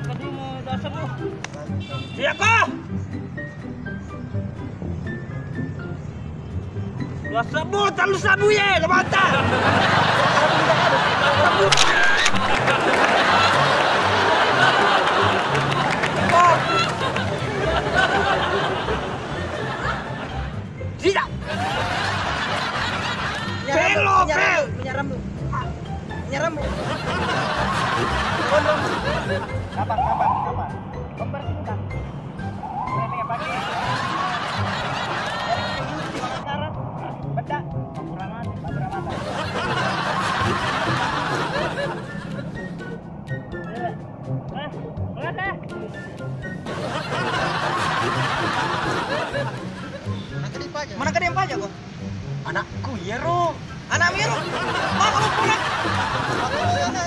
Tadi mau dasar lu. Siapa? Lah sebut, lu sabu ye, lu mata. Tidak. Belok, bel. Penyaram lu. Penyaram lu. Kapan? Kembar sini kan. Ini apa lagi? Sekarang Beda. Beramatan. Lihat deh. Mana kedem aja gua? Anakku Yero. Anak Miru. Mau kamu pulang.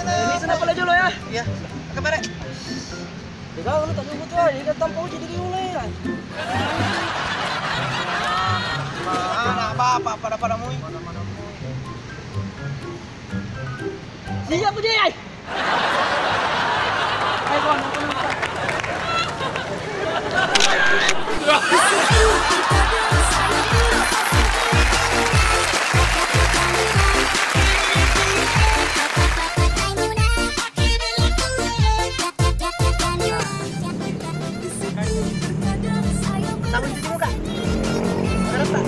Ini senapa aja lo ya? Iya. Kemana? Ikaw ano tak nubot ya? Ikaw tampau jadi diulay lah. Mana bapak pada mui. Siap tu dia. Hai kawan, sabun cuci muka. Beres tak?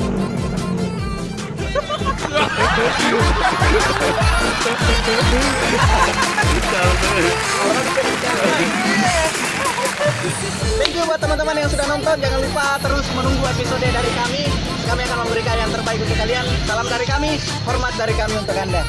Thank you buat teman-teman yang sudah nonton. Jangan lupa terus menunggu episode dari kami. Kami akan memberikan yang terbaik untuk kalian. Salam dari kami, hormat dari kami untuk Anda.